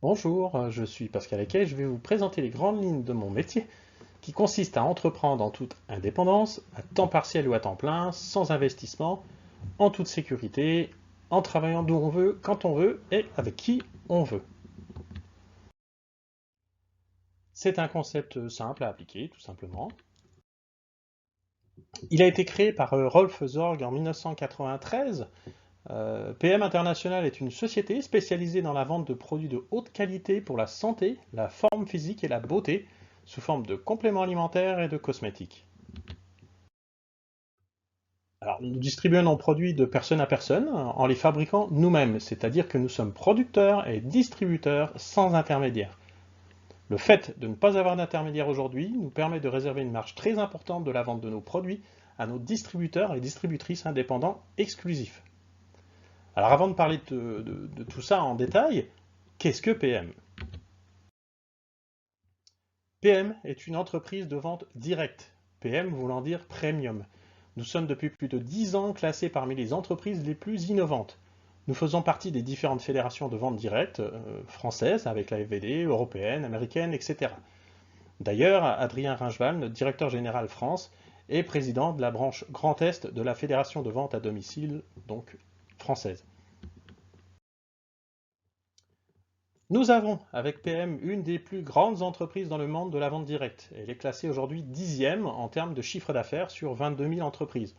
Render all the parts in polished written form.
Bonjour, je suis Pascal Aquet, je vais vous présenter les grandes lignes de mon métier qui consiste à entreprendre en toute indépendance, à temps partiel ou à temps plein, sans investissement, en toute sécurité, en travaillant d'où on veut, quand on veut et avec qui on veut. C'est un concept simple à appliquer, tout simplement. Il a été créé par Rolf Zorg en 1993. PM International est une société spécialisée dans la vente de produits de haute qualité pour la santé, la forme physique et la beauté, sous forme de compléments alimentaires et de cosmétiques. Alors, nous distribuons nos produits de personne à personne en les fabriquant nous-mêmes, c'est-à-dire que nous sommes producteurs et distributeurs sans intermédiaire. Le fait de ne pas avoir d'intermédiaire aujourd'hui nous permet de réserver une marge très importante de la vente de nos produits à nos distributeurs et distributrices indépendants exclusifs. Alors avant de parler de tout ça en détail, qu'est-ce que PM? PM est une entreprise de vente directe, PM voulant dire Premium. Nous sommes depuis plus de 10 ans classés parmi les entreprises les plus innovantes. Nous faisons partie des différentes fédérations de vente directe françaises, avec la FVD, européenne, américaine, etc. D'ailleurs, Adrien Ringeval, notre directeur général France, est président de la branche Grand Est de la Fédération de vente à domicile, donc française. Nous avons, avec PM, une des plus grandes entreprises dans le monde de la vente directe. Elle est classée aujourd'hui 10e en termes de chiffre d'affaires sur 22 000 entreprises.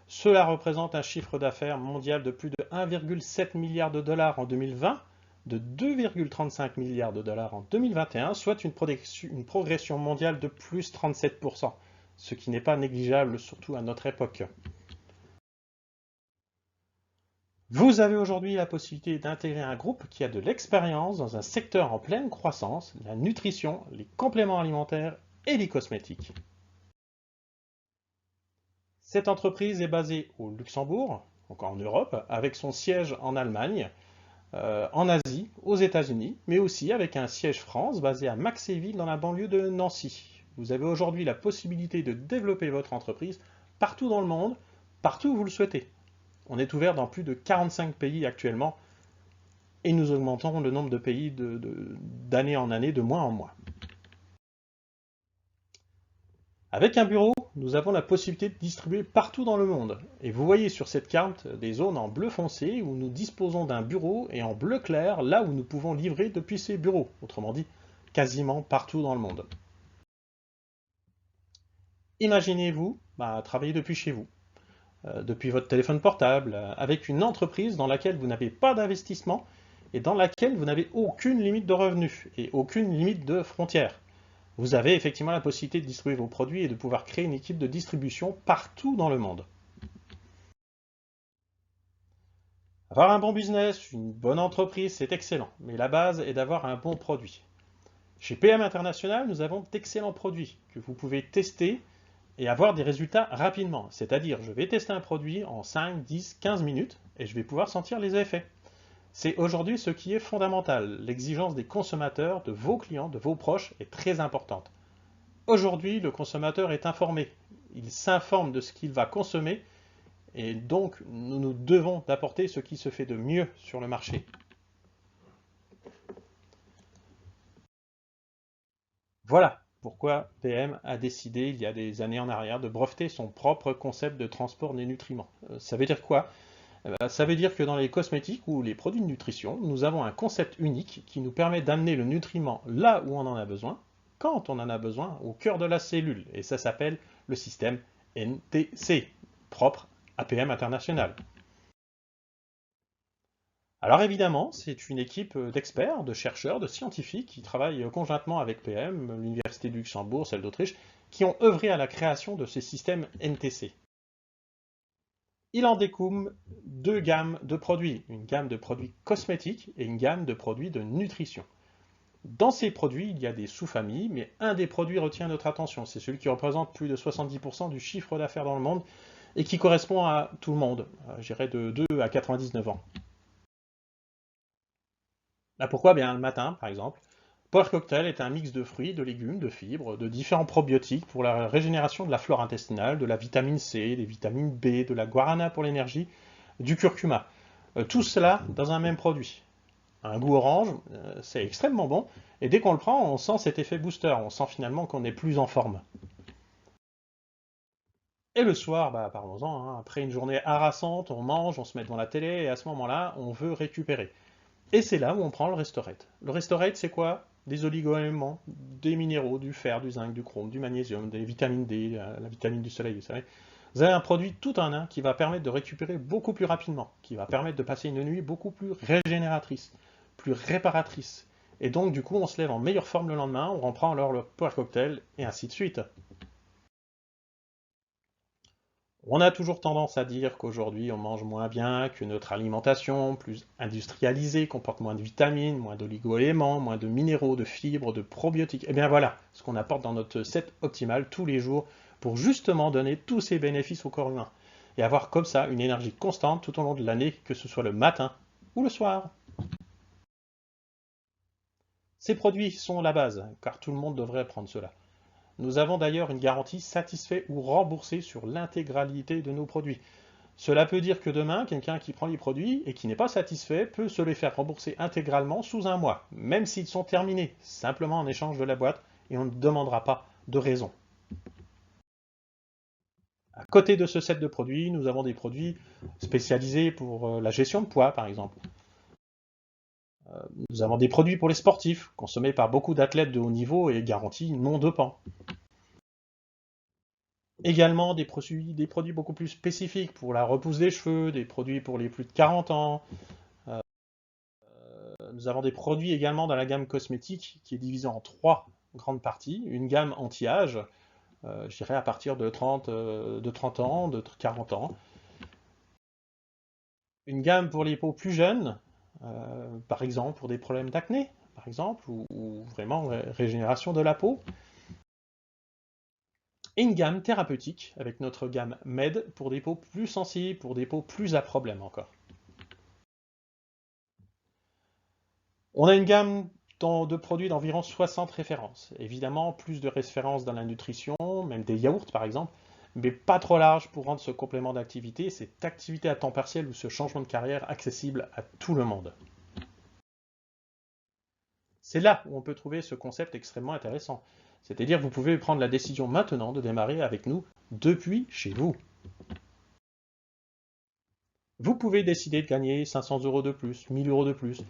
Cela représente un chiffre d'affaires mondial de plus de 1,7 milliard de dollars en 2020, de 2,35 milliards de dollars en 2021, soit une progression mondiale de plus 37%, ce qui n'est pas négligeable, surtout à notre époque. Vous avez aujourd'hui la possibilité d'intégrer un groupe qui a de l'expérience dans un secteur en pleine croissance, la nutrition, les compléments alimentaires et les cosmétiques. Cette entreprise est basée au Luxembourg, donc en Europe, avec son siège en Allemagne, en Asie, aux États-Unis, mais aussi avec un siège France basé à Maxéville dans la banlieue de Nancy. Vous avez aujourd'hui la possibilité de développer votre entreprise partout dans le monde, partout où vous le souhaitez. On est ouvert dans plus de 45 pays actuellement et nous augmentons le nombre de pays d'année en année, de mois en mois. Avec un bureau, nous avons la possibilité de distribuer partout dans le monde. Et vous voyez sur cette carte des zones en bleu foncé où nous disposons d'un bureau et en bleu clair là où nous pouvons livrer depuis ces bureaux, autrement dit quasiment partout dans le monde. Imaginez-vous travailler depuis chez vous, depuis votre téléphone portable, avec une entreprise dans laquelle vous n'avez pas d'investissement et dans laquelle vous n'avez aucune limite de revenus et aucune limite de frontières. Vous avez effectivement la possibilité de distribuer vos produits et de pouvoir créer une équipe de distribution partout dans le monde. Avoir un bon business, une bonne entreprise, c'est excellent, mais la base est d'avoir un bon produit. Chez PM International, nous avons d'excellents produits que vous pouvez tester et avoir des résultats rapidement. C'est-à-dire, je vais tester un produit en 5, 10, 15 minutes et je vais pouvoir sentir les effets. C'est aujourd'hui ce qui est fondamental. L'exigence des consommateurs, de vos clients, de vos proches est très importante. Aujourd'hui, le consommateur est informé. Il s'informe de ce qu'il va consommer et donc nous devons apporter ce qui se fait de mieux sur le marché. Voilà pourquoi PM a décidé, il y a des années en arrière, de breveter son propre concept de transport des nutriments. Ça veut dire quoi? Ça veut dire que dans les cosmétiques ou les produits de nutrition, nous avons un concept unique qui nous permet d'amener le nutriment là où on en a besoin, quand on en a besoin, au cœur de la cellule. Et ça s'appelle le système NTC, propre à PM International. Alors évidemment, c'est une équipe d'experts, de chercheurs, de scientifiques qui travaillent conjointement avec PM, l'Université du Luxembourg, celle d'Autriche, qui ont œuvré à la création de ces systèmes NTC. Il en découle deux gammes de produits, une gamme de produits cosmétiques et une gamme de produits de nutrition. Dans ces produits, il y a des sous-familles, mais un des produits retient notre attention. C'est celui qui représente plus de 70% du chiffre d'affaires dans le monde et qui correspond à tout le monde, je dirais de 2 à 99 ans. Là, pourquoi? Bien, le matin, par exemple, Power Cocktail est un mix de fruits, de légumes, de fibres, de différents probiotiques pour la régénération de la flore intestinale, de la vitamine C, des vitamines B, de la guarana pour l'énergie, du curcuma. Tout cela dans un même produit. un goût orange, c'est extrêmement bon. Et dès qu'on le prend, on sent cet effet booster, on sent finalement qu'on est plus en forme. Et le soir, bah, parlons-en, hein, après une journée harassante, on mange, on se met devant la télé, et à ce moment-là, on veut récupérer. Et c'est là où on prend le Restorate. Le Restorate, c'est quoi? Des oligo-éléments, des minéraux, du fer, du zinc, du chrome, du magnésium, des vitamines D, la vitamine du soleil, vous savez. Vous avez un produit tout en un qui va permettre de récupérer beaucoup plus rapidement, qui va permettre de passer une nuit beaucoup plus régénératrice, plus réparatrice. Et donc, du coup, on se lève en meilleure forme le lendemain, on reprend alors le power cocktail, et ainsi de suite. On a toujours tendance à dire qu'aujourd'hui on mange moins bien, que notre alimentation, plus industrialisée, comporte moins de vitamines, moins d'oligo-éléments, moins de minéraux, de fibres, de probiotiques. Et bien voilà, ce qu'on apporte dans notre set optimal tous les jours pour justement donner tous ces bénéfices au corps humain. Et avoir comme ça une énergie constante tout au long de l'année, que ce soit le matin ou le soir. Ces produits sont la base, car tout le monde devrait prendre cela. Nous avons d'ailleurs une garantie satisfait ou remboursée sur l'intégralité de nos produits. Cela peut dire que demain, quelqu'un qui prend les produits et qui n'est pas satisfait peut se les faire rembourser intégralement sous un mois, même s'ils sont terminés, simplement en échange de la boîte, et on ne demandera pas de raison. À côté de ce set de produits, nous avons des produits spécialisés pour la gestion de poids, par exemple. Nous avons des produits pour les sportifs, consommés par beaucoup d'athlètes de haut niveau et garantis non dopants. Également des produits beaucoup plus spécifiques pour la repousse des cheveux, des produits pour les plus de 40 ans. Nous avons des produits également dans la gamme cosmétique qui est divisée en trois grandes parties. Une gamme anti-âge, je dirais à partir de 30 ans, de 40 ans. Une gamme pour les peaux plus jeunes, par exemple pour des problèmes d'acné, par exemple, ou vraiment régénération de la peau. Et une gamme thérapeutique avec notre gamme Med pour des peaux plus sensibles, pour des peaux plus à problème encore. On a une gamme de produits d'environ 60 références. Évidemment, plus de références dans la nutrition, même des yaourts par exemple, mais pas trop large pour rendre ce complément d'activité, cette activité à temps partiel ou ce changement de carrière accessible à tout le monde. C'est là où on peut trouver ce concept extrêmement intéressant. C'est-à-dire que vous pouvez prendre la décision maintenant de démarrer avec nous depuis chez vous. Vous pouvez décider de gagner 500 € de plus, 1000 € de plus.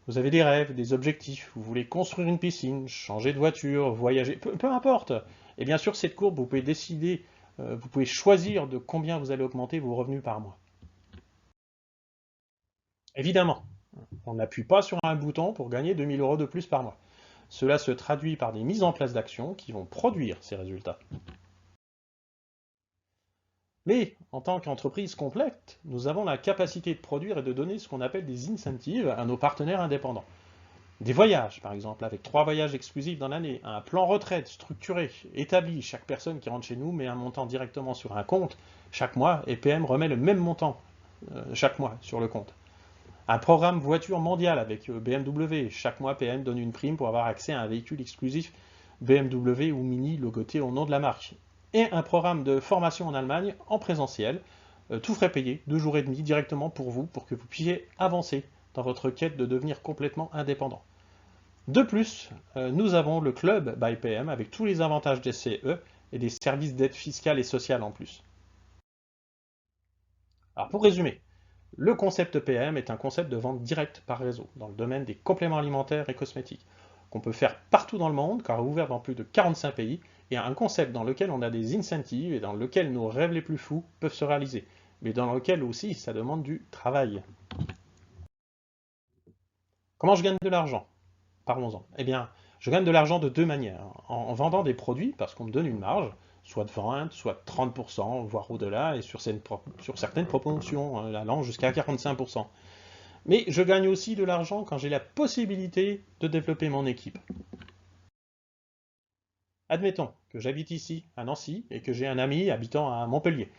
Vous avez des rêves, des objectifs, vous voulez construire une piscine, changer de voiture, voyager, peu importe. Et bien sûr, cette courbe, vous pouvez décider, vous pouvez choisir de combien vous allez augmenter vos revenus par mois. Évidemment, on n'appuie pas sur un bouton pour gagner 2000 € de plus par mois. Cela se traduit par des mises en place d'actions qui vont produire ces résultats. Mais en tant qu'entreprise complète, nous avons la capacité de produire et de donner ce qu'on appelle des incentives à nos partenaires indépendants. Des voyages, par exemple, avec 3 voyages exclusifs dans l'année, un plan retraite structuré, établi, chaque personne qui rentre chez nous met un montant directement sur un compte chaque mois, et PM remet le même montant chaque mois sur le compte. Un programme voiture mondial avec BMW, chaque mois PM donne une prime pour avoir accès à un véhicule exclusif BMW ou Mini logoté au nom de la marque. Et un programme de formation en Allemagne en présentiel, tout frais payé, 2 jours et demi directement pour vous, pour que vous puissiez avancer dans votre quête de devenir complètement indépendant. De plus, nous avons le club by PM avec tous les avantages des CE et des services d'aide fiscale et sociale en plus. Alors pour résumer, le concept PM est un concept de vente directe par réseau dans le domaine des compléments alimentaires et cosmétiques, qu'on peut faire partout dans le monde car ouvert dans plus de 45 pays, et un concept dans lequel on a des incentives et dans lequel nos rêves les plus fous peuvent se réaliser, mais dans lequel aussi ça demande du travail. Comment je gagne de l'argent? Parlons-en. Eh bien, je gagne de l'argent de deux manières. En vendant des produits, parce qu'on me donne une marge, soit de 20, soit de 30%, voire au-delà, et sur certaines proportions, allant jusqu'à 45%. Mais je gagne aussi de l'argent quand j'ai la possibilité de développer mon équipe. Admettons que j'habite ici, à Nancy, et que j'ai un ami habitant à Montpellier,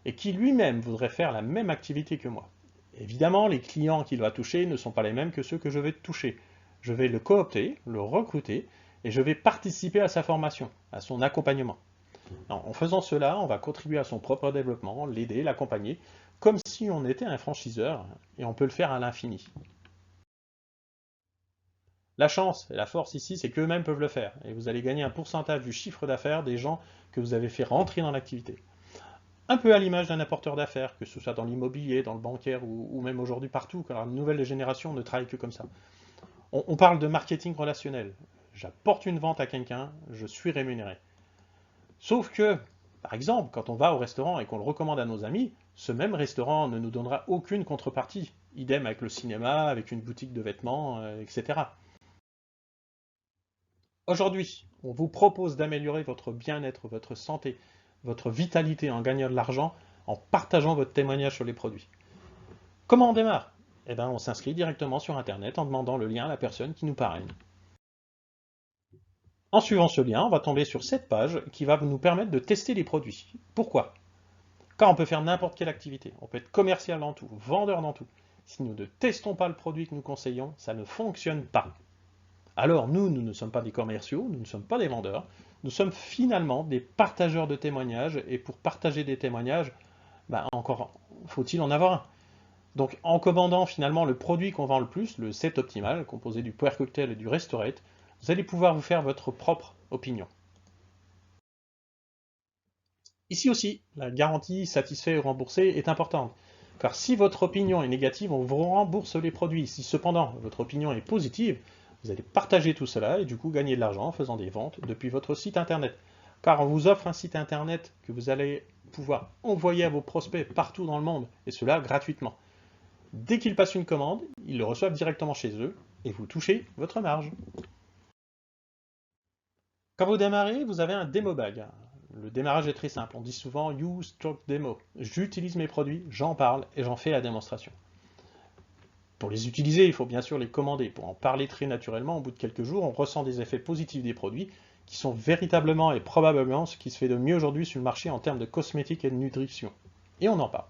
et qui lui-même voudrait faire la même activité que moi. Évidemment, les clients qu'il va toucher ne sont pas les mêmes que ceux que je vais toucher. Je vais le coopter, le recruter, et je vais participer à sa formation, à son accompagnement. En faisant cela, on va contribuer à son propre développement, l'aider, l'accompagner, comme si on était un franchiseur, et on peut le faire à l'infini. La chance et la force ici, c'est qu'eux-mêmes peuvent le faire. Et vous allez gagner un pourcentage du chiffre d'affaires des gens que vous avez fait rentrer dans l'activité. Un peu à l'image d'un apporteur d'affaires, que ce soit dans l'immobilier, dans le bancaire ou même aujourd'hui partout, car la nouvelle génération ne travaille que comme ça. On parle de marketing relationnel. J'apporte une vente à quelqu'un, je suis rémunéré. Sauf que, par exemple, quand on va au restaurant et qu'on le recommande à nos amis, ce même restaurant ne nous donnera aucune contrepartie. Idem avec le cinéma, avec une boutique de vêtements, etc. Aujourd'hui, on vous propose d'améliorer votre bien-être, votre santé, votre vitalité en gagnant de l'argent, en partageant votre témoignage sur les produits. Comment on démarre? Eh bien, on s'inscrit directement sur Internet en demandant le lien à la personne qui nous parraine. En suivant ce lien, on va tomber sur cette page qui va nous permettre de tester les produits. Pourquoi? Car on peut faire n'importe quelle activité. On peut être commercial dans tout, vendeur dans tout. Si nous ne testons pas le produit que nous conseillons, ça ne fonctionne pas. Alors nous ne sommes pas des commerciaux, nous ne sommes pas des vendeurs, nous sommes finalement des partageurs de témoignages, et pour partager des témoignages, encore faut-il en avoir un. Donc en commandant finalement le produit qu'on vend le plus, le set optimal, composé du puer cocktail et du restorate, vous allez pouvoir vous faire votre propre opinion. Ici aussi, la garantie satisfait ou remboursé est importante, car si votre opinion est négative, on vous rembourse les produits. Si cependant votre opinion est positive, vous allez partager tout cela et du coup gagner de l'argent en faisant des ventes depuis votre site internet. Car on vous offre un site internet que vous allez pouvoir envoyer à vos prospects partout dans le monde, et cela gratuitement. Dès qu'ils passent une commande, ils le reçoivent directement chez eux et vous touchez votre marge. Quand vous démarrez, vous avez un démo bag. Le démarrage est très simple. On dit souvent Use Stock Demo. J'utilise mes produits, j'en parle et j'en fais la démonstration. Pour les utiliser, il faut bien sûr les commander. Pour en parler très naturellement, au bout de quelques jours, on ressent des effets positifs des produits qui sont véritablement et probablement ce qui se fait de mieux aujourd'hui sur le marché en termes de cosmétiques et de nutrition. Et on en parle.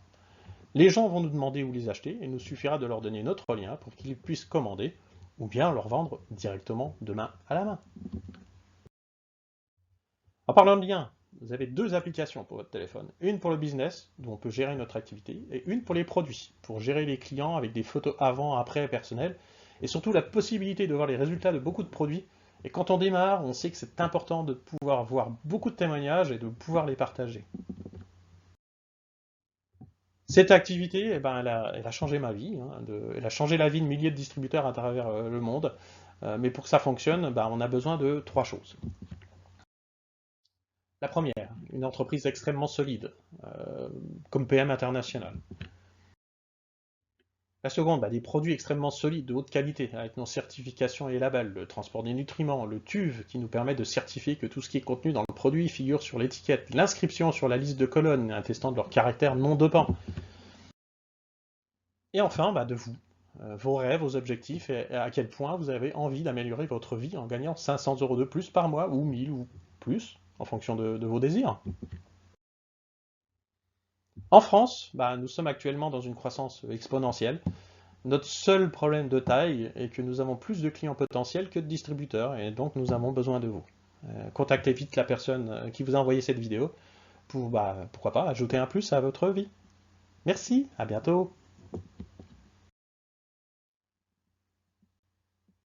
Les gens vont nous demander où les acheter et il nous suffira de leur donner notre lien pour qu'ils puissent commander ou bien leur vendre directement de main à la main. En parlant de lien, vous avez deux applications pour votre téléphone. Une pour le business, où on peut gérer notre activité, et une pour les produits, pour gérer les clients avec des photos avant, après, personnelles, et surtout la possibilité de voir les résultats de beaucoup de produits. Et quand on démarre, on sait que c'est important de pouvoir voir beaucoup de témoignages et de pouvoir les partager. Cette activité, elle a changé ma vie, hein, elle a changé la vie de milliers de distributeurs à travers le monde. Mais pour que ça fonctionne, on a besoin de trois choses. La première, une entreprise extrêmement solide, comme PM International. La seconde, des produits extrêmement solides, de haute qualité, avec nos certifications et labels, le transport des nutriments, le TÜV qui nous permet de certifier que tout ce qui est contenu dans le produit figure sur l'étiquette, l'inscription sur la liste de colonnes attestant de leur caractère non dopant. Et enfin, de vous, vos rêves, vos objectifs, et à quel point vous avez envie d'améliorer votre vie en gagnant 500 € de plus par mois, ou 1000 ou plus, en fonction de vos désirs. En France, nous sommes actuellement dans une croissance exponentielle. Notre seul problème de taille est que nous avons plus de clients potentiels que de distributeurs, et donc nous avons besoin de vous. Contactez vite la personne qui vous a envoyé cette vidéo pour, pourquoi pas, ajouter un plus à votre vie. Merci, à bientôt.